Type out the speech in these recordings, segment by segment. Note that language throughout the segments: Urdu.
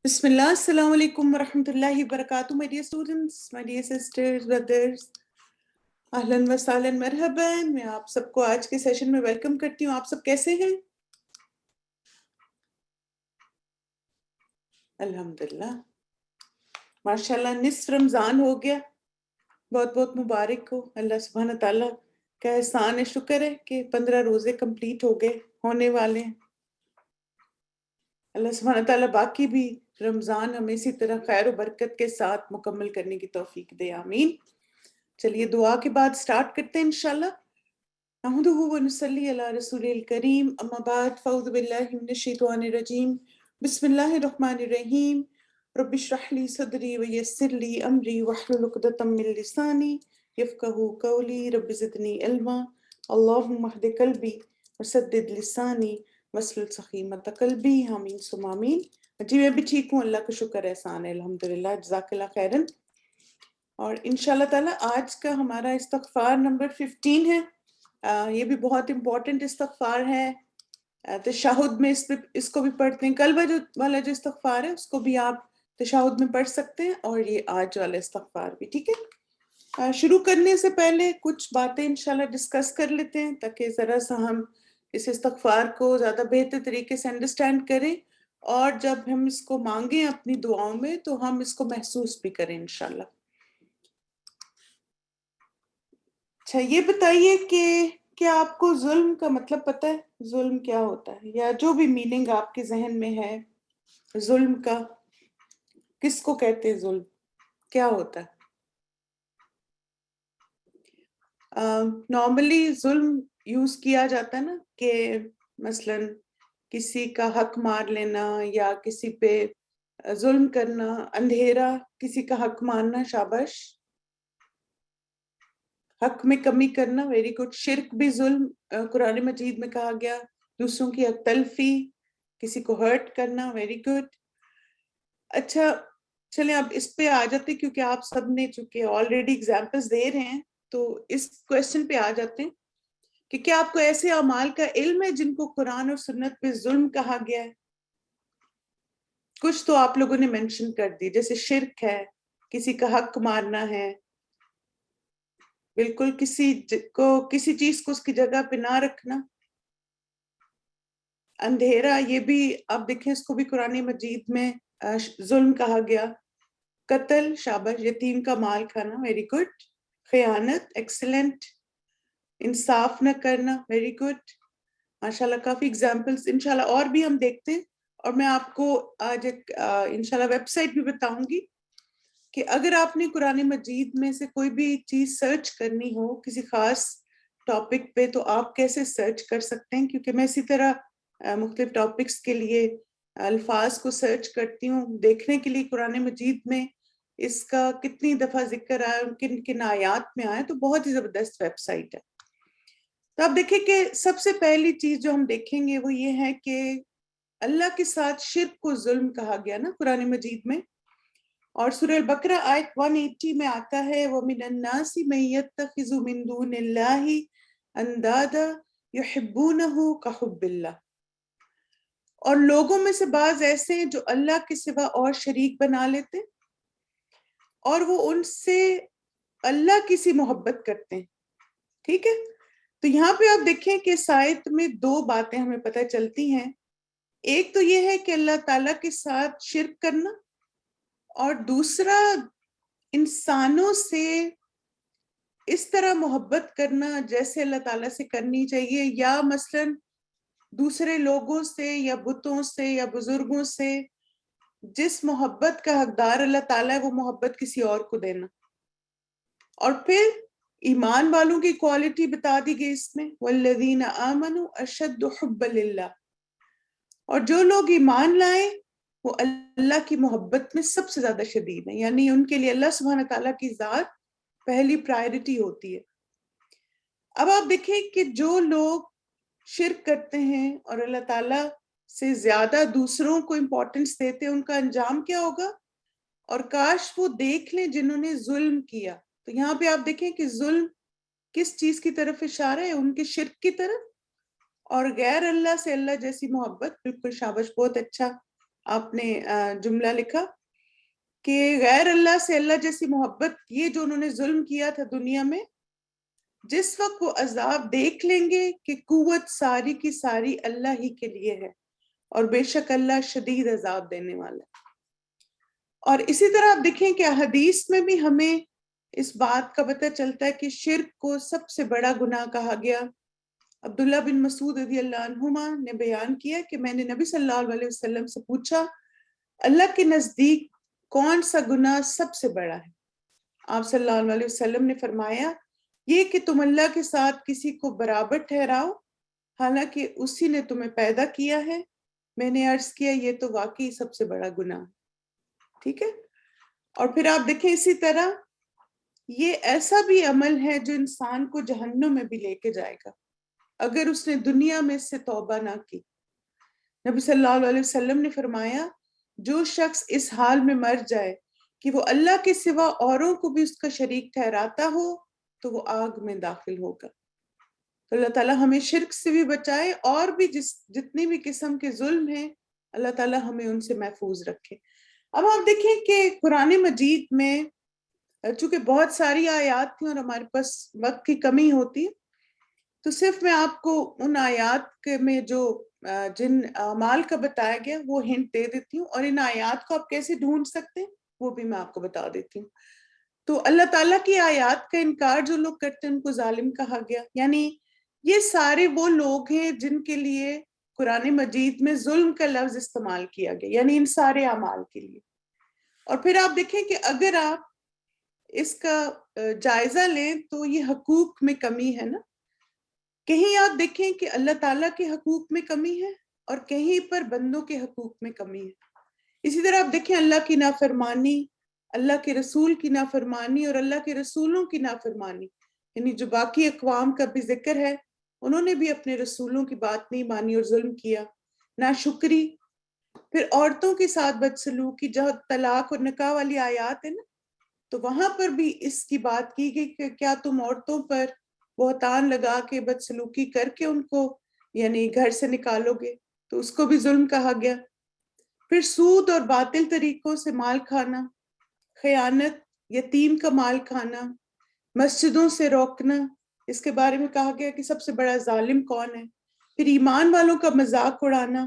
بسم اللہ السلام علیکم ورحمۃ اللہ وبرکاتہ. my dear students, my dear sisters, brothers, اہلاً و سہلاً مرحبا. میں آپ سب کو آج کے سیشن میں ویلکم کرتی ہوں. آپ سب کیسے ہیں؟ الحمدللہ ماشاءاللہ نصف رمضان ہو گیا. بہت بہت مبارک ہو. اللہ سبحانہ تعالیٰ کا احسان ہے، شکر ہے کہ 15 روزے کمپلیٹ ہو گئے، ہونے والے ہیں. اللہ سبحانہ تعالیٰ باقی بھی رمضان ہمیں اسی طرح خیر و برکت کے ساتھ مکمل کرنے کی توفیق دے، آمین. چلیے دعا کے بعد سٹارٹ کرتے ہیں انشاءاللہ. نحمدہ و نصلی علی رسول الکریم، اما بعد فاعوذ باللہ من الشیطان الرجیم، بسم اللہ الرحمن الرحیم. رب اشرح لی صدری ویسر لی امری واحلل عقدۃ من لسانی یفقہوا قولی. رب زدنی علما، اللہم اہد قلبی وسدد لسانی واسلل سخیمۃ قلبی، آمین ثم آمین. جی میں بھی ٹھیک ہوں، اللہ کا شکر احسان ہے، الحمدللہ، جزاک اللہ خیرن. اور انشاءاللہ تعالیٰ آج کا ہمارا استغفار نمبر 15 ہے. یہ بھی بہت امپورٹنٹ استغفار ہے. تشہد میں اس کو بھی پڑھتے ہیں. کل والا جو استغفار ہے اس کو بھی آپ تشہد میں پڑھ سکتے ہیں، اور یہ آج والا استغفار بھی. ٹھیک ہے، شروع کرنے سے پہلے کچھ باتیں انشاءاللہ ڈسکس کر لیتے ہیں تاکہ ذرا سا ہم اس استغفار کو زیادہ بہتر طریقے سے انڈرسٹینڈ کریں، اور جب ہم اس کو مانگیں اپنی دعاؤں میں تو ہم اس کو محسوس بھی کریں انشاءاللہ. اچھا یہ بتائیے کہ کیا آپ کو ظلم کا مطلب پتہ ہے؟ ظلم کیا ہوتا ہے، یا جو بھی میننگ آپ کے ذہن میں ہے ظلم کا، کس کو کہتے ہیں ظلم، کیا ہوتا ہے؟ نارملی ظلم یوز کیا جاتا ہے نا کہ مثلا کسی کا حق مار لینا یا کسی پہ ظلم کرنا، اندھیرا کسی کا حق مارنا، شاباش. حق میں کمی کرنا، ویری گڈ. شرک بھی ظلم قرآن مجید میں کہا گیا. دوسروں کی حق تلفی، کسی کو ہرٹ کرنا، ویری گڈ. اچھا چلیں اب اس پہ آ جاتے، کیونکہ آپ سب نے چونکہ آلریڈی ایگزامپلس دے رہے ہیں تو اس کویسچن پہ آ جاتے ہیں کہ کیا آپ کو ایسے اعمال کا علم ہے جن کو قرآن اور سنت پہ ظلم کہا گیا ہے؟ کچھ تو آپ لوگوں نے مینشن کر دی، جیسے شرک ہے، کسی کا حق مارنا ہے، بالکل کسی چیز کو اس کی جگہ پہ نہ رکھنا. اندھیرا، یہ بھی آپ دیکھیں اس کو بھی قرآن مجید میں ظلم کہا گیا. قتل، شاباش. یتیم کا مال کھانا، ویری گڈ. خیانت، ایکسلنٹ. انصاف نہ کرنا، ویری گڈ. ماشاءاللہ کافی ایگزامپلس انشاءاللہ اور بھی ہم دیکھتے ہیں. اور میں آپ کو آج ایک انشاءاللہ ویب سائٹ بھی بتاؤں گی کہ اگر آپ نے قرآن مجید میں سے کوئی بھی چیز سرچ کرنی ہو کسی خاص ٹاپک پہ تو آپ کیسے سرچ کر سکتے ہیں، کیونکہ میں اسی طرح مختلف ٹاپکس کے لیے الفاظ کو سرچ کرتی ہوں دیکھنے کے لیے قرآن مجید میں اس کا کتنی دفعہ ذکر آیا، کن کن آیات میں آیا. تو بہت ہی زبردست ویب سائٹ ہے. تو آپ دیکھیں کہ سب سے پہلی چیز جو ہم دیکھیں گے وہ یہ ہے کہ اللہ کے ساتھ شرک کو ظلم کہا گیا نا قرآن مجید میں. اور سورہ البقرہ آیت 180 میں آتا ہے وَمِنَ النَّاسِ مَن يَتَّخِذُ مِن دُونِ اللَّهِ أَندَادًا يُحِبُّونَهُ كَحُبِّ اللَّهِ. اور لوگوں میں سے بعض ایسے ہیں جو اللہ کے سوا اور شریک بنا لیتے اور وہ ان سے اللہ کی سی محبت کرتے ہیں. ٹھیک ہے، تو یہاں پہ آپ دیکھیں کہ اس آیت میں دو باتیں ہمیں پتہ چلتی ہیں. ایک تو یہ ہے کہ اللہ تعالیٰ کے ساتھ شرک کرنا، اور دوسرا انسانوں سے اس طرح محبت کرنا جیسے اللہ تعالیٰ سے کرنی چاہیے، یا مثلاً دوسرے لوگوں سے یا بتوں سے یا بزرگوں سے جس محبت کا حقدار اللہ تعالیٰ ہے وہ محبت کسی اور کو دینا. اور پھر ایمان والوں کی کوالٹی بتا دی گئی اس میں والذین آمنوا اشد حبا للہ. اور جو لوگ ایمان لائیں وہ اللہ کی محبت میں سب سے زیادہ شدید ہیں، یعنی ان کے لیے اللہ سبحانہ تعالیٰ کی ذات پہلی پرائرٹی ہوتی ہے. اب آپ دیکھیں کہ جو لوگ شرک کرتے ہیں اور اللہ تعالیٰ سے زیادہ دوسروں کو امپورٹنس دیتے ہیں، ان کا انجام کیا ہوگا؟ اور کاش وہ دیکھ لیں جنہوں نے ظلم کیا. تو یہاں پہ آپ دیکھیں کہ ظلم کس چیز کی طرف اشارہ ہے؟ ان کے شرک کی طرف. اور غیر اللہ سے اللہ جیسی محبت، بالکل شاباش، بہت اچھا. آپ نے جملہ لکھا کہ غیر اللہ سے اللہ جیسی محبت، یہ جو انہوں نے ظلم کیا تھا دنیا میں، جس وقت وہ عذاب دیکھ لیں گے کہ قوت ساری کی ساری اللہ ہی کے لیے ہے اور بے شک اللہ شدید عذاب دینے والا ہے۔ اور اسی طرح آپ دیکھیں کہ حدیث میں بھی ہمیں اس بات کا پتہ چلتا ہے کہ شرک کو سب سے بڑا گناہ کہا گیا۔ عبداللہ بن مسعود رضی اللہ عنہما نے بیان کیا کہ میں نے نبی صلی اللہ علیہ وسلم سے پوچھا اللہ کے نزدیک کون سا گناہ سب سے بڑا ہے؟ آپ صلی اللہ علیہ وسلم نے فرمایا یہ کہ تم اللہ کے ساتھ کسی کو برابر ٹھہراؤ حالانکہ اسی نے تمہیں پیدا کیا ہے۔ میں نے عرض کیا یہ تو واقعی سب سے بڑا گناہ ہے۔ ٹھیک ہے، اور پھر آپ دیکھیں اسی طرح یہ ایسا بھی عمل ہے جو انسان کو جہنم میں بھی لے کے جائے گا اگر اس نے دنیا میں اس سے توبہ نہ کی۔ نبی صلی اللہ علیہ وسلم نے فرمایا جو شخص اس حال میں مر جائے کہ وہ اللہ کے سوا اوروں کو بھی اس کا شریک ٹھہراتا ہو تو وہ آگ میں داخل ہوگا۔ تو اللہ تعالیٰ ہمیں شرک سے بھی بچائے، اور بھی جتنی بھی قسم کے ظلم ہیں اللہ تعالیٰ ہمیں ان سے محفوظ رکھے۔ اب آپ دیکھیں کہ قرآن مجید میں چونکہ بہت ساری آیات تھیں اور ہمارے پاس وقت کی کمی ہوتی ہے، تو صرف میں آپ کو ان آیات میں جو جن اعمال کا بتایا گیا وہ ہنٹ دے دیتی ہوں، اور ان آیات کو آپ کیسے ڈھونڈ سکتے ہیں وہ بھی میں آپ کو بتا دیتی ہوں۔ تو اللہ تعالیٰ کی آیات کا انکار جو لوگ کرتے ہیں ان کو ظالم کہا گیا، یعنی یہ سارے وہ لوگ ہیں جن کے لیے قرآن مجید میں ظلم کا لفظ استعمال کیا گیا، یعنی ان سارے اعمال کے لیے۔ اور پھر آپ دیکھیں کہ اگر آپ اس کا جائزہ لیں تو یہ حقوق میں کمی ہے نا، کہیں آپ دیکھیں کہ اللہ تعالیٰ کے حقوق میں کمی ہے اور کہیں پر بندوں کے حقوق میں کمی ہے۔ اسی طرح آپ دیکھیں اللہ کی نافرمانی، اللہ کے رسول کی نافرمانی اور اللہ کے رسولوں کی نافرمانی، یعنی جو باقی اقوام کا بھی ذکر ہے انہوں نے بھی اپنے رسولوں کی بات نہیں مانی اور ظلم کیا، ناشکری۔ پھر عورتوں کے ساتھ بدسلوکی، جہاں طلاق اور نکاح والی آیات ہے نا، تو وہاں پر بھی اس کی بات کی گئی کہ کیا تم عورتوں پر بہتان لگا کے بدسلوکی کر کے ان کو یعنی گھر سے نکالو گے، تو اس کو بھی ظلم کہا گیا۔ پھر سود اور باطل طریقوں سے مال کھانا، خیانت، یتیم کا مال کھانا، مسجدوں سے روکنا، اس کے بارے میں کہا گیا کہ سب سے بڑا ظالم کون ہے۔ پھر ایمان والوں کا مذاق اڑانا،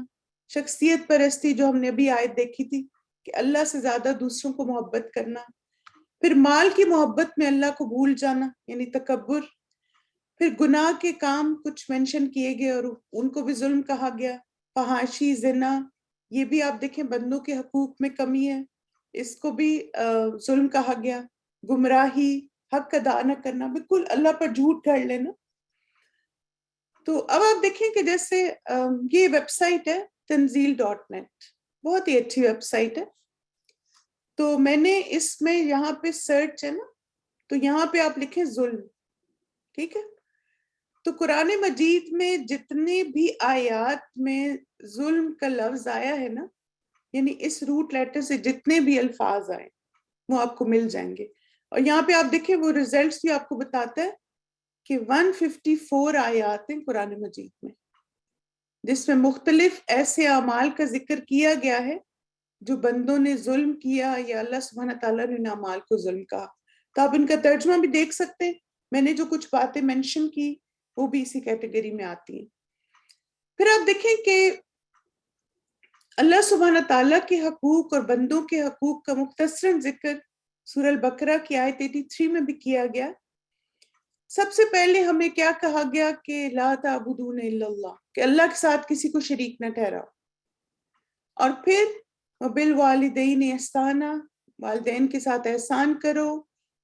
شخصیت پرستی جو ہم نے ابھی آیت دیکھی تھی کہ اللہ سے زیادہ دوسروں کو محبت کرنا، پھر مال کی محبت میں اللہ کو بھول جانا یعنی تکبر، پھر گناہ کے کام کچھ منشن کیے گئے اور ان کو بھی ظلم کہا گیا، فحاشی، زنا، یہ بھی آپ دیکھیں بندوں کے حقوق میں کمی ہے، اس کو بھی ظلم کہا گیا، گمراہی، حق ادا نہ کرنا، بالکل اللہ پر جھوٹ گھڑ لینا۔ تو اب آپ دیکھیں کہ جیسے یہ ویب سائٹ ہے تنزیل.net، بہت ہی اچھی ویب سائٹ ہے۔ تو میں نے اس میں یہاں پہ سرچ ہے نا، تو یہاں پہ آپ لکھیں ظلم، ٹھیک ہے، تو قرآن مجید میں جتنے بھی آیات میں ظلم کا لفظ آیا ہے نا، یعنی اس روٹ لیٹر سے جتنے بھی الفاظ آئے وہ آپ کو مل جائیں گے۔ اور یہاں پہ آپ دیکھیں وہ ریزلٹس بھی آپ کو بتاتا ہے کہ 154 آیات ہیں قرآن مجید میں، جس میں مختلف ایسے اعمال کا ذکر کیا گیا ہے جو بندوں نے ظلم کیا یا اللہ سبحانہ تعالیٰ نے ان اعمال کو ظلم کہا۔ تو آپ ان کا ترجمہ بھی دیکھ سکتے ہیں، میں نے جو کچھ باتیں منشن کی وہ بھی اسی کیٹیگری میں آتی ہیں۔ پھر آپ دیکھیں کہ اللہ سبحانہ تعالیٰ کے حقوق اور بندوں کے حقوق کا مختصراً ذکر سورہ البقرہ کی آیت 83 میں بھی کیا گیا۔ سب سے پہلے ہمیں کیا کہا گیا کہ لا تعبدون الا اللہ، کہ اللہ کے ساتھ کسی کو شریک نہ ٹھہراؤ، اور پھر وبالوالدین احسانا، والدین کے ساتھ احسان کرو،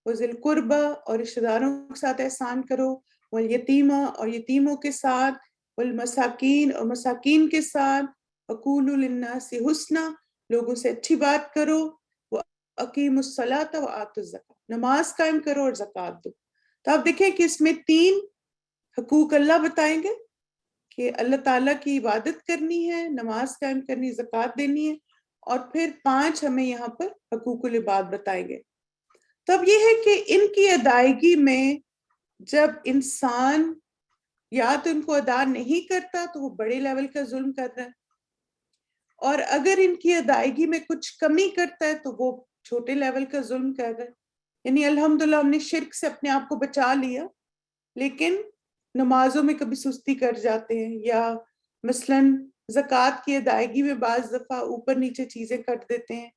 وذی القربى اور رشتہ داروں کے ساتھ احسان کرو، والیتیمہ اور یتیموں کے ساتھ، والمساکین اور مساکین کے ساتھ، وقولوا للناس حسنا، لوگوں سے اچھی بات کرو، واقیموا الصلاۃ وآتوا الزکاۃ، نماز قائم کرو اور زکوٰۃ دو۔ تو آپ دیکھیں کہ اس میں 3 حقوق اللہ بتائیں گے کہ اللہ تعالیٰ کی عبادت کرنی ہے، نماز قائم کرنی، زکوٰۃ دینی ہے، اور پھر 5 ہمیں یہاں پر حقوق العباد بتائیں گے۔ تب یہ ہے کہ ان کی ادائیگی میں جب انسان یا تو ان کو ادا نہیں کرتا تو وہ بڑے لیول کا ظلم کر رہا ہے، اور اگر ان کی ادائیگی میں کچھ کمی کرتا ہے تو وہ چھوٹے لیول کا ظلم کر رہا ہے. یعنی الحمدللہ ہم نے شرک سے اپنے آپ کو بچا لیا، لیکن نمازوں میں کبھی سستی کر جاتے ہیں، یا مثلاً زکوٰۃ کی ادائیگی میں بعض دفعہ اوپر نیچے چیزیں کٹ دیتے ہیں،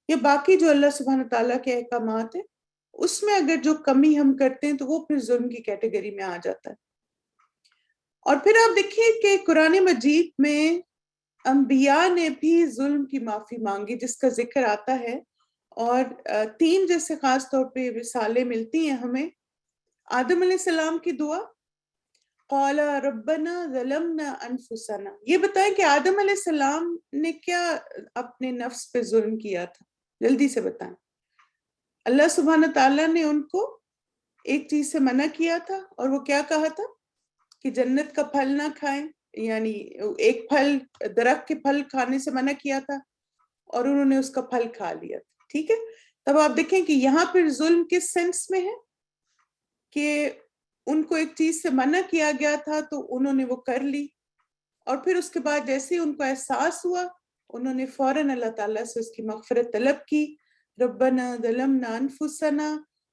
یا باقی جو اللہ سبحانہ تعالیٰ کے احکامات ہیں اس میں اگر جو کمی ہم کرتے ہیں تو وہ پھر ظلم کی کیٹیگری میں آ جاتا ہے. اور پھر آپ دیکھیے کہ قرآن مجید میں انبیاء نے بھی ظلم کی معافی مانگی جس کا ذکر آتا ہے، اور 3 جیسے خاص طور پہ رسالے ملتی ہیں ہمیں. آدم علیہ السلام کی دعا، قال ربنا ظلمنا انفسنا. یہ بتائیں کہ آدم علیہ السلام نے کیا اپنے نفس پہ ظلم کیا تھا؟ جلدی سے بتائیں. اللہ سبحانہ تعالیٰ نے ان کو ایک چیز سے منع کیا تھا، اور وہ کیا کہا تھا کہ جنت کا پھل نہ کھائیں، یعنی ایک پھل درخت کے پھل کھانے سے منع کیا تھا اور انہوں نے اس کا پھل کھا لیا تھا. ٹھیک ہے، تب آپ دیکھیں کہ یہاں پھر ظلم کس سینس میں ہے کہ ان کو ایک چیز سے منع کیا گیا تھا تو انہوں نے وہ کر لی، اور پھر اس کے بعد جیسے ہی ان کو احساس ہوا انہوں نے فوراً اللہ تعالیٰ سے اس کی مغفرت طلب کی. ربنا ظلمنا انفسنا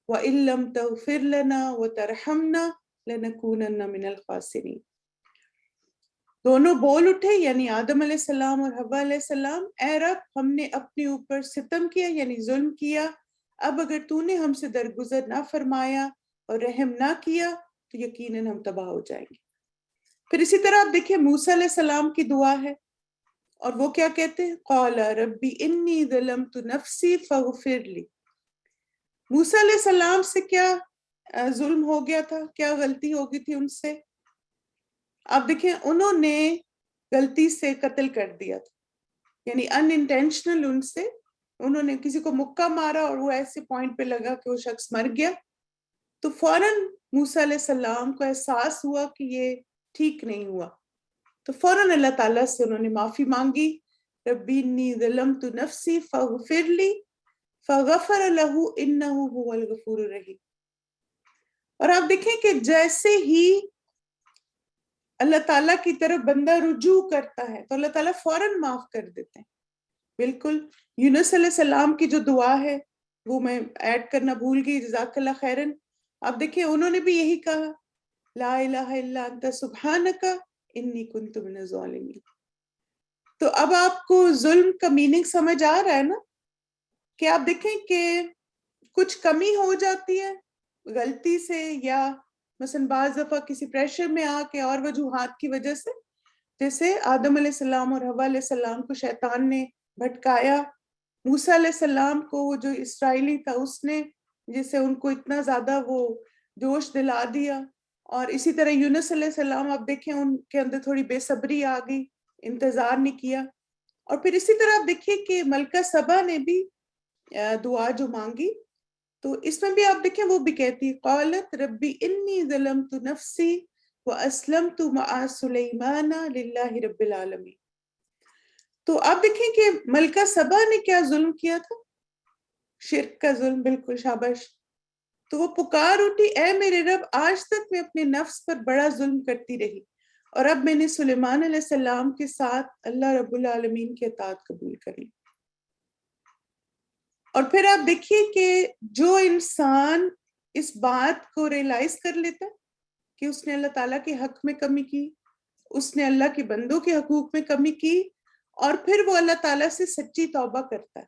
وَإِن لَّمْ تَغْفِرْ لَنَا وَتَرْحَمْنَا لَنَكُونَنَّ مِنَ الْخَاسِرِينَ. دونوں بول اٹھے، یعنی آدم علیہ السلام اور حوا علیہ السلام، اے رب ہم نے اپنے اوپر ستم کیا یعنی ظلم کیا، اب اگر تو نے ہم سے درگزر نہ فرمایا اور رحم نہ کیا تو یقیناً ہم تباہ ہو جائیں گے. پھر اسی طرح آپ دیکھیں موسیٰ علیہ السلام کی دعا ہے، اور وہ کیا کہتے ہیں؟ قال ربی انی ظلمت نفسی فاغفر لی. موسیٰ علیہ السلام سے کیا ظلم ہو گیا تھا، کیا غلطی ہو گئی تھی ان سے؟ آپ دیکھیں انہوں نے غلطی سے قتل کر دیا تھا، یعنی ان انٹینشنل ان سے انہوں نے کسی کو مکہ مارا اور وہ ایسے پوائنٹ پہ لگا کہ وہ شخص مر گیا. تو فوراً موسیٰ علیہ السلام کو احساس ہوا کہ یہ ٹھیک نہیں ہوا، تو فوراً اللہ تعالیٰ سے انہوں نے معافی مانگی. ربی انی ظلمت نفسی فاغفر لی فغفر له انه هو الغفور الرحیم. اور آپ دیکھیں کہ جیسے ہی اللہ تعالیٰ کی طرف بندہ رجوع کرتا ہے تو اللہ تعالیٰ فوراً معاف کر دیتے ہیں. بالکل یونس علیہ السلام کی جو دعا ہے وہ میں ایڈ کرنا بھول گئی، جزاک اللہ خیرن. آپ دیکھیں انہوں نے بھی یہی کہا، لا الہ الا انت سبحانک انی کنت من الظالمین. تو اب آپ کو ظلم کا میننگ سمجھ آ رہا ہے نا، کہ آپ دیکھیں کہ کچھ کمی ہو جاتی ہے غلطی سے، یا مثلا بعض دفعہ کسی پریشر میں آ کے اور وجوہات کی وجہ سے، جیسے آدم علیہ السلام اور حوا علیہ السلام کو شیطان نے بھٹکایا، موسیٰ علیہ السلام کو وہ جو اسرائیلی تھا اس نے جسے ان کو اتنا زیادہ وہ جوش دلا دیا، اور اسی طرح یونس علیہ السلام آپ دیکھیں ان کے اندر تھوڑی بے صبری آ گئی، انتظار نہیں کیا. اور پھر اسی طرح آپ دیکھیے کہ ملکہ سبا نے بھی دعا جو مانگی، تو اس میں بھی آپ دیکھیں وہ بھی کہتی قالت ربی انی ظلمت نفسی واسلمت مع سلیمان للہ رب العالمین. تو آپ دیکھیں کہ ملکہ سبا نے کیا ظلم کیا تھا؟ شرک کا ظلم، بالکل شاباش. تو وہ پکار اٹھی، اے میرے رب آج تک میں اپنے نفس پر بڑا ظلم کرتی رہی، اور اب میں نے سلیمان علیہ السلام کے ساتھ اللہ رب العالمین کی اطاعت قبول کر لی. اور پھر آپ دیکھیے کہ جو انسان اس بات کو ریلائز کر لیتا ہے کہ اس نے اللہ تعالیٰ کے حق میں کمی کی، اس نے اللہ کے بندوں کے حقوق میں کمی کی، اور پھر وہ اللہ تعالیٰ سے سچی توبہ کرتا ہے،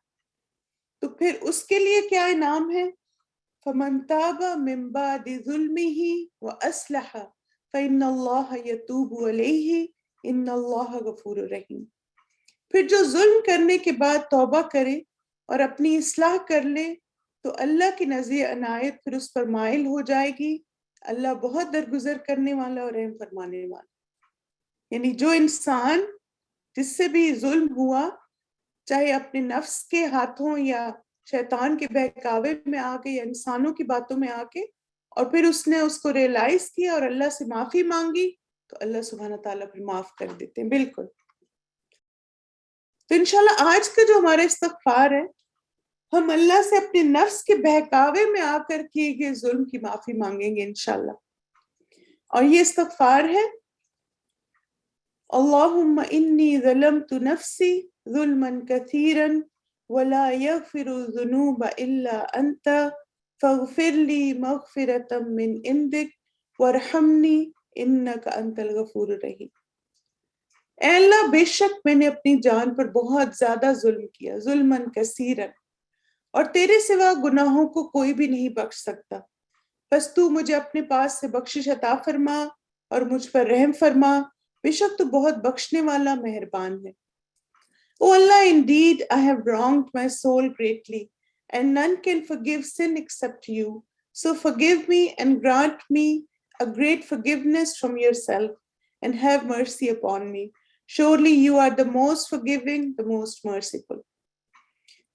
تو پھر اس کے لیے کیا انعام ہے؟ فَمَن تَابَ مِن بَعْدِ ظُلْمِهِ وَأَصْلَحَ فَإِنَّ اللَّهَ يَتُوبُ عَلَيْهِ إِنَّ اللَّهَ غَفُورٌ رَحِيمٌ. پھر جو ظلم کرنے کے بعد توبہ کرے اور اپنی اصلاح کر لے تو اللہ کی نظر عنایت پھر اس پر مائل ہو جائے گی. اللہ بہت درگزر کرنے والا اور رحم فرمانے والا. یعنی جو انسان جس سے بھی ظلم ہوا، چاہے اپنے نفس کے ہاتھوں یا شیطان کے بہکاوے میں آ کے یا انسانوں کی باتوں میں آ کے، اور پھر اس نے اس کو ریلائز کیا اور اللہ سے معافی مانگی، تو اللہ سبحانہ تعالیٰ پھر معاف کر دیتے ہیں. بالکل. تو انشاءاللہ آج کا جو ہمارا استغفار ہے، ہم اللہ سے اپنے نفس کے بہکاوے میں آ کر کیے گئے ظلم کی معافی مانگیں گے انشاءاللہ. اور یہ استغفار ہے اللہم انی ظلمت نفسی ظلما كثيرا ولا يغفر الذنوب إلا أنت فاغفر لي مغفرة من عندك وارحمني إنك أنت الغفور الرحيم. اے اللہ بے شک میں نے اپنی جان پر بہت زیادہ ظلم کیا، ظلمن کثیرن، اور تیرے سوا گناہوں کو کوئی بھی نہیں بخش سکتا، بس تو مجھے اپنے پاس سے بخشش عطا فرما اور مجھ پر رحم فرما، بے شک تو بہت بخشنے والا مہربان ہے۔ Oh Allah, indeed I have wronged my soul greatly, and none can forgive sin except you. So forgive me and grant me a great forgiveness from yourself, and have mercy upon me. Surely you are the most forgiving, the most merciful.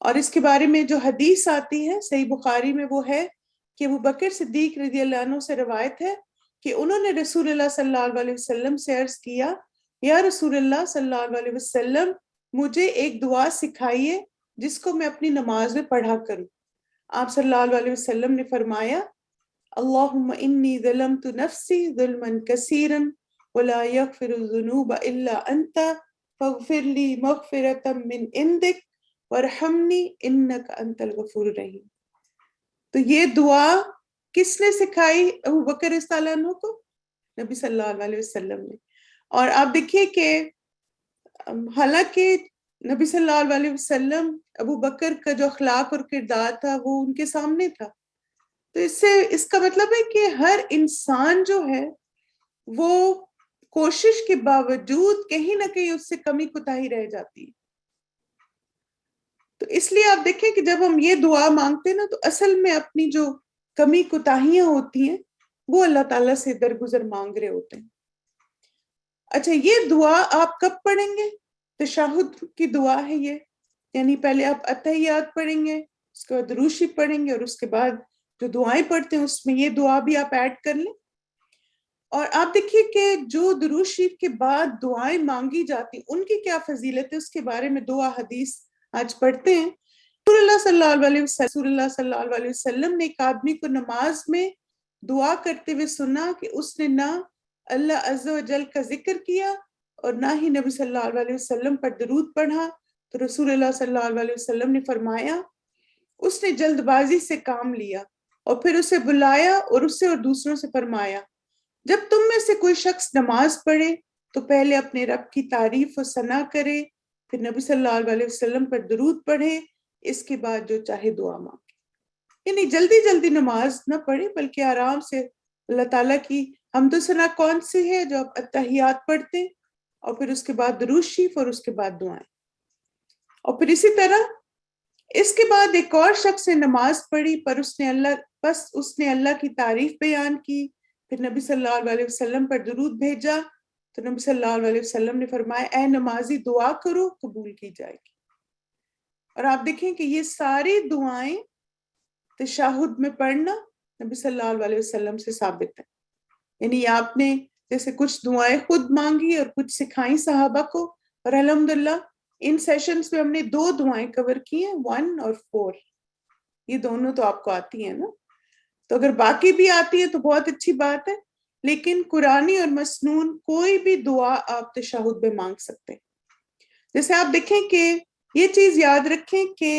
اور اس کے بارے میں جو حدیث آتی ہے صحیح بخاری میں وہ ہے کہ ابو بکر صدیق رضی اللہ عنہ سے روایت ہے کہ انہوں نے رسول اللہ صلی اللہ علیہ وسلم سے عرض کیا، یا رسول اللہ صلی اللہ علیہ وسلم مجھے ایک دعا سکھائیے جس کو میں اپنی نماز میں پڑھا کروں۔ آپ صلی اللہ علیہ وسلم نے فرمایا، اللہم انی ظلمت نفسی ظلما کثیرا ولا یغفر الذنوب الا انت فاغفر لی مغفرۃ من عندک وارحمنی انک انت الغفور الرحیم۔ تو یہ دعا کس نے سکھائی ابو بکر رضی اللہ عنہ کو؟ نبی صلی اللہ علیہ وسلم نے۔ اور آپ دیکھیے کہ حالانکہ نبی صلی اللہ علیہ وسلم ابو بکر کا جو اخلاق اور کردار تھا وہ ان کے سامنے تھا، تو اس کا مطلب ہے کہ ہر انسان جو ہے وہ کوشش کے باوجود کہیں نہ کہیں اس سے کمی کوتاہی رہ جاتی ہے۔ تو اس لیے آپ دیکھیں کہ جب ہم یہ دعا مانگتے ہیں نا تو اصل میں اپنی جو کمی کوتاہیاں ہوتی ہیں وہ اللہ تعالیٰ سے درگزر مانگ رہے ہوتے ہیں۔ اچھا، یہ دعا آپ کب پڑھیں گے؟ تشہد کی دعا ہے یہ، یعنی پہلے آپ اتحیات پڑھیں گے، اس کے بعد درود شریف پڑھیں گے، اور اس کے بعد جو دعائیں پڑھتے ہیں اس میں یہ دعا بھی آپ ایڈ کر لیں۔ اور آپ دیکھیے کہ جو درود شریف کے بعد دعائیں مانگی جاتی ان کی کیا فضیلت ہے، اس کے بارے میں دو احادیث آج پڑھتے ہیں۔ رسول اللہ صلی اللہ علیہ وسلم نے ایک آدمی کو نماز میں دعا کرتے ہوئے سنا کہ اس نے نہ اللہ عز و جل کا ذکر کیا اور نہ ہی نبی صلی اللہ علیہ وسلم پر درود پڑھا، تو رسول اللہ صلی اللہ علیہ وسلم نے فرمایا اس نے جلد بازی سے کام لیا، اور پھر اسے بلایا اور اسے اور دوسروں سے فرمایا، جب تم میں سے کوئی شخص نماز پڑھے تو پہلے اپنے رب کی تعریف و ثنا کرے، پھر نبی صلی اللہ علیہ وسلم پر درود پڑھے، اس کے بعد جو چاہے دعا مانگے۔ یعنی جلدی جلدی نماز نہ پڑھے بلکہ آرام سے اللہ تعالیٰ کی حمد و ثنا کون سی ہے؟ جو آپ اتحیات پڑھتے ہیں اور پھر اس کے بعد درود شریف اور اس کے بعد دعائیں۔ اور پھر اسی طرح اس کے بعد ایک اور شخص نے نماز پڑھی پر اس نے اللہ کی تعریف بیان کی، پھر نبی صلی اللہ علیہ وسلم پر درود بھیجا، تو نبی صلی اللہ علیہ وسلم نے فرمایا اے نمازی دعا کرو قبول کی جائے گی۔ اور آپ دیکھیں کہ یہ ساری دعائیں تشہد میں پڑھنا نبی صلی اللہ علیہ وسلم سے ثابت ہے، یعنی آپ نے جیسے کچھ دعائیں خود مانگی اور کچھ سکھائیں صحابہ کو، اور الحمدللہ ان سیشنز میں ہم نے 2 دعائیں کور کی ہیں، 1 اور 4، یہ دونوں تو آپ کو آتی ہیں نا، تو اگر باقی بھی آتی ہے تو بہت اچھی بات ہے، لیکن قرآنی اور مسنون کوئی بھی دعا آپ تشہد میں مانگ سکتے ہیں۔ جیسے آپ دیکھیں کہ یہ چیز یاد رکھیں کہ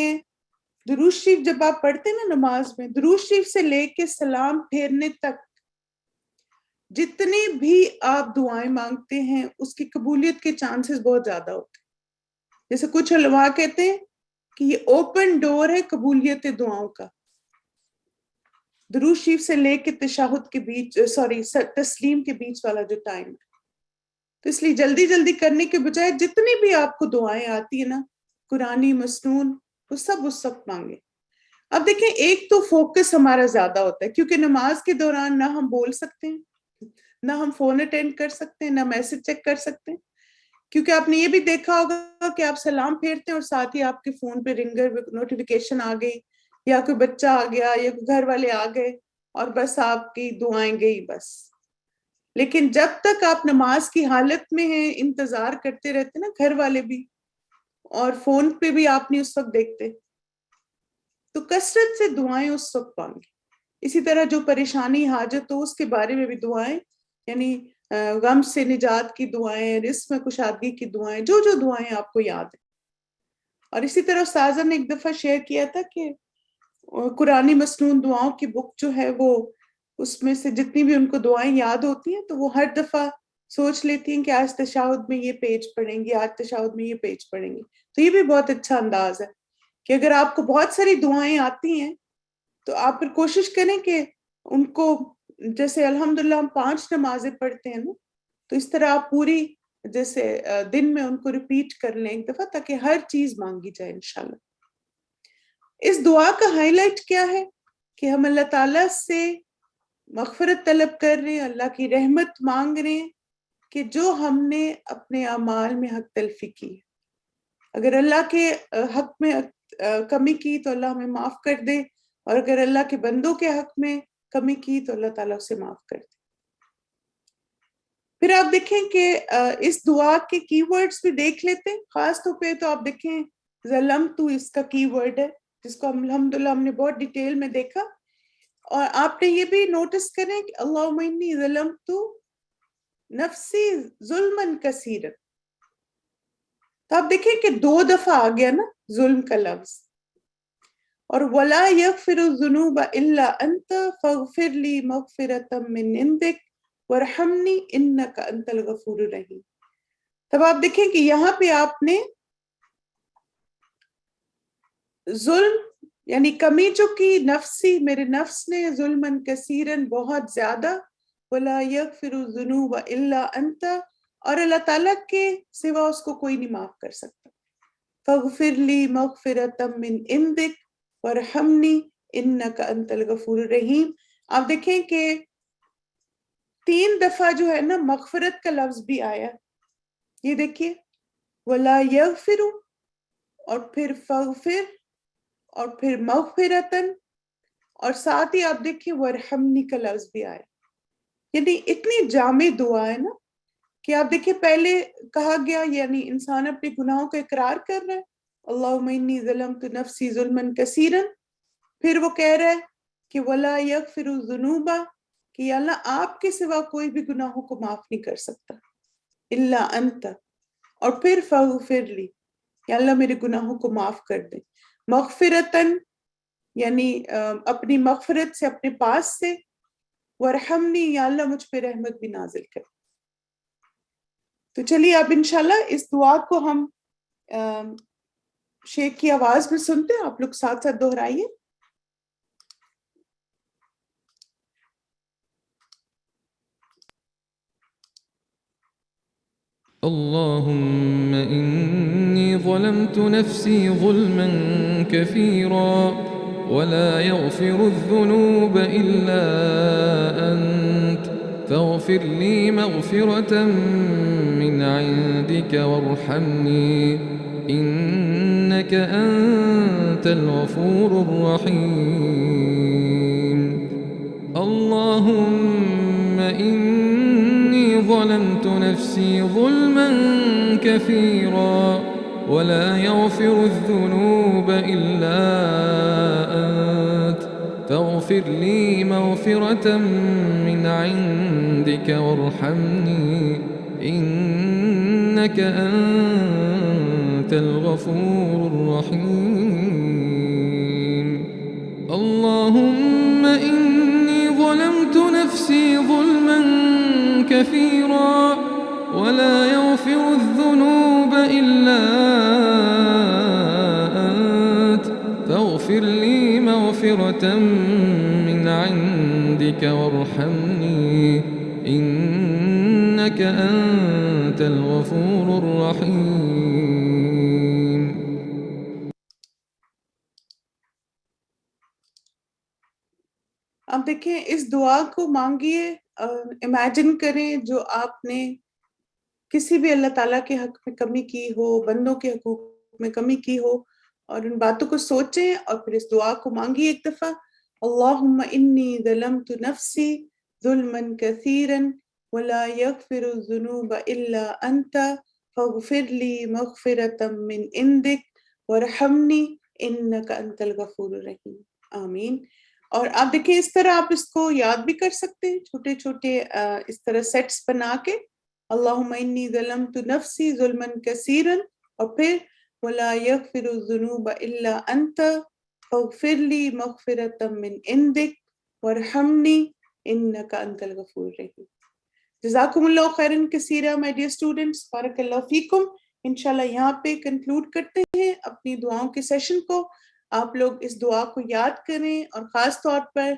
درود شریف جب آپ پڑھتے ہیں نا نماز میں، درود شریف سے لے کے سلام پھیرنے تک جتنی بھی آپ دعائیں مانگتے ہیں اس کی قبولیت کے چانسز بہت زیادہ ہوتے ہیں۔ جیسے کچھ علماء کہتے ہیں کہ یہ اوپن ڈور ہے قبولیت دعاؤں کا، درود شریف سے لے کے تشہد کے بیچ تسلیم کے بیچ والا جو ٹائم ہے، تو اس لیے جلدی جلدی کرنے کے بجائے جتنی بھی آپ کو دعائیں آتی ہیں نا قرآنی مسنون، وہ سب اس وقت مانگے۔ اب دیکھیں ایک تو فوکس ہمارا زیادہ ہوتا ہے کیونکہ نماز کے دوران نہ ہم بول سکتے ہیں، نہ ہم فون اٹینڈ کر سکتے ہیں، نہ میسج چیک کر سکتے ہیں، کیونکہ آپ نے یہ بھی دیکھا ہوگا کہ آپ سلام پھیرتے ہیں اور ساتھ ہی آپ کے فون پہ رنگر نوٹیفیکیشن آ گئی، یا کوئی بچہ آ گیا یا کوئی گھر والے آ گئے، اور بس آپ کی دعائیں گئی بس۔ لیکن جب تک آپ نماز کی حالت میں ہیں انتظار کرتے رہتے نا، گھر والے بھی، اور فون پہ بھی آپ نہیں اس وقت دیکھتے، تو کثرت سے دعائیں اس وقت مانگیں۔ اسی طرح جو پریشانی حاجت ہو اس کے بارے میں بھی دعائیں، یعنی غم سے نجات کی دعائیں، رزق میں کشادگی کی دعائیں، جو جو دعائیں آپ کو یاد ہیں اور اسی طرح استاذہ نے ایک دفعہ شیئر کیا تھا کہ قرآنی مسنون دعاؤں کی بک جو ہے وہ اس میں سے جتنی بھی ان کو دعائیں یاد ہوتی ہیں تو وہ ہر دفعہ سوچ لیتی ہیں کہ آج تشہد میں یہ پیج پڑھیں گی، آج تشہد میں یہ پیج پڑھیں گی. تو یہ بھی بہت اچھا انداز ہے کہ اگر آپ کو بہت ساری دعائیں آتی ہیں تو آپ پھر کوشش کریں کہ ان کو، جیسے الحمدللہ ہم 5 نمازیں پڑھتے ہیں نا، تو اس طرح آپ پوری جیسے دن میں ان کو ریپیٹ کر لیں ایک دفعہ، تاکہ ہر چیز مانگی جائے انشاءاللہ. اس دعا کا ہائی لائٹ کیا ہے کہ ہم اللہ تعالیٰ سے مغفرت طلب کر رہے ہیں، اللہ کی رحمت مانگ رہے ہیں کہ جو ہم نے اپنے اعمال میں حق تلفی کی، اگر اللہ کے حق میں کمی کی تو اللہ ہمیں معاف کر دے، اور اگر اللہ کے بندوں کے حق میں کمی کی تو اللہ تعالیٰ اسے معاف کر دے. پھر آپ دیکھیں کہ اس دعا کے کی ورڈز بھی دیکھ لیتے ہیں. خاص طور پہ تو آپ دیکھیں ظلمت اس کا کی ورڈ ہے، جس کو الحمدللہ ہم نے بہت ڈیٹیل میں دیکھا. اور آپ نے یہ بھی نوٹس کریں کہ اللہم انی ظلمت نفسی ظلما کثیرا. تو آپ دیکھیں کہ 2 دفعہ آ گیا نا ظلم کا لفظ. اور وَلَا يَغْفِرُ الذُّنُوبَ إِلَّا أَنْتَ فَاغْفِرْ لِي مَغْفِرَةً مِّنْ عِنْدِكَ وَارْحَمْنِي إِنَّكَ أَنْتَ الْغَفُورُ الرَّحِيمُ. تب آپ دیکھیں کہ یہاں پہ آپ نے ظلم یعنی کمی جو کی نفسی، میرے نفس نے ظلماً کثیراً بہت زیادہ، وَلَا يَغْفِرُ الذُّنُوبَ إِلَّا أَنْتَ، اور اللہ تعالیٰ کے سوا اس کو کوئی نہیں معاف کر سکتا. فَاغْفِرْ لِي مَغْفِرَةً مِّنْ عِنْدِكَ وَارْحَمْنِي إِنَّكَ أَنْتَ الْغَفُورُ الرَّحِيمُ. آپ دیکھیں کہ 3 دفعہ جو ہے نا مغفرت کا لفظ بھی آیا. یہ دیکھیے وَلَا يَغْفِرُ، اور پھر فَاغْفِرْ، اور پھر مغفرتاً، اور ساتھ ہی آپ دیکھیں وَارْحَمْنِی کا لفظ بھی آیا. یعنی اتنی جامع دعا ہے نا کہ آپ دیکھیں پہلے کہا گیا یعنی انسان اپنے گناہوں کا اقرار کر رہا ہے، اللہم انی ظلمت نفسی ظلما کثیرا. پھر وہ کہہ رہا ہے کہ وَلَا يَغْفِرُ الذُّنُوبَ، کہ یا اللہ آپ کے سوا کوئی بھی گناہوں کو معاف نہیں کر سکتا، الا انت. اور پھر فاغفر لی، یا اللہ میرے گناہوں کو معاف کر دے. مغفرتاً یعنی اپنی مغفرت سے، اپنے پاس سے. ورحمنی، یا اللہ مجھ پہ رحمت بھی نازل کر. تو چلیے اب انشاءاللہ اس دعا کو ہم شیخ کی آواز میں سنتے ہیں. آپ لوگ ساتھ ساتھ دہرائیے. اللهم إني ظلمت نفسي ظلما كثيرا ولا يغفر الذنوب إلا أنت فاغفر لي مغفرة من عندك وارحمني إنك أنت الغفور الرحيم. اللهم إني ظلمت نفسي ظلما كثيرا ولا يغفر الذنوب إلا أنت فاغفر لي مغفرة من عندك وارحمني إنك أنت الغفور الرحيم. اللهم إني ظلمت نفسي ظلما كثيرا ولا يغفر الذنوب إلا أنت فاغفر لي مغفرة من عندك وارحمني إنك أنت الغفور الرحيم. اب دیکھیں اس دعا کو مانگیے، امیجن کریں جو آپ نے کسی بھی اللہ تعالیٰ کے حق میں کمی کی ہو، بندوں کے حقوق میں کمی کی ہو، اور ان باتوں کو سوچیں اور پھر اس دعا کو مانگیے ایک دفعہ. اللہم انی ظلمت نفسی ظلما کثیرا ولا یغفر الذنوب الا انت فاغفر لی مغفرة من عندک وارحمنی انک انت الغفور الرحیم. آمین. اور آپ دیکھیں اس طرح آپ اس کو یاد بھی کر سکتے ہیں، چھوٹے چھوٹے اس طرح سیٹس بنا کے. اللہم انی ظلمت نفسی ظلما کثیرا، اور پھر ولا يغفر الذنوب إلا أنت فاغفر لي مغفرة من عندك وارحمني إنك أنت الغفور الرحيم. جزاکم اللہ خیراً کثیرا my dear students. بارک اللہ فیکم. انشاءاللہ یہاں پہ کنکلوڈ کرتے ہیں اپنی دعاؤں کے سیشن کو. آپ لوگ اس دعا کو یاد کریں اور خاص طور پر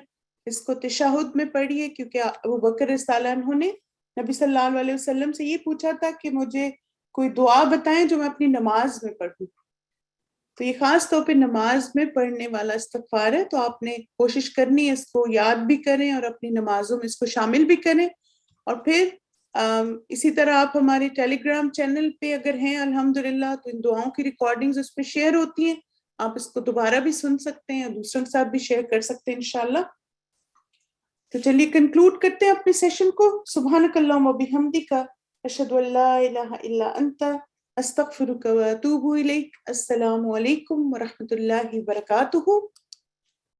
اس کو تشہد میں پڑھیے، کیونکہ ابو بکر رضی اللہ عنہ نے نبی صلی اللہ علیہ وسلم سے یہ پوچھا تھا کہ مجھے کوئی دعا بتائیں جو میں اپنی نماز میں پڑھوں. تو یہ خاص طور پہ نماز میں پڑھنے والا استغفار ہے، تو آپ نے کوشش کرنی ہے اس کو یاد بھی کریں اور اپنی نمازوں میں اس کو شامل بھی کریں. اور پھر اسی طرح آپ ہمارے ٹیلی گرام چینل پہ اگر ہیں الحمدللہ تو ان دعاؤں کی ریکارڈنگز اس پہ شیئر ہوتی ہیں، آپ اس کو دوبارہ بھی سن سکتے ہیں اور دوسروں کے ساتھ بھی شیئر کر سکتے ہیں انشاءاللہ. تو چلیے کنکلوڈ کرتے ہیں اپنے سیشن کو. سبحانک اللہم و بحمدک اشہد ان لا الہ الا انت استغفرک و اتوب الیک. السلام علیکم ورحمۃ اللہ وبرکاتہ.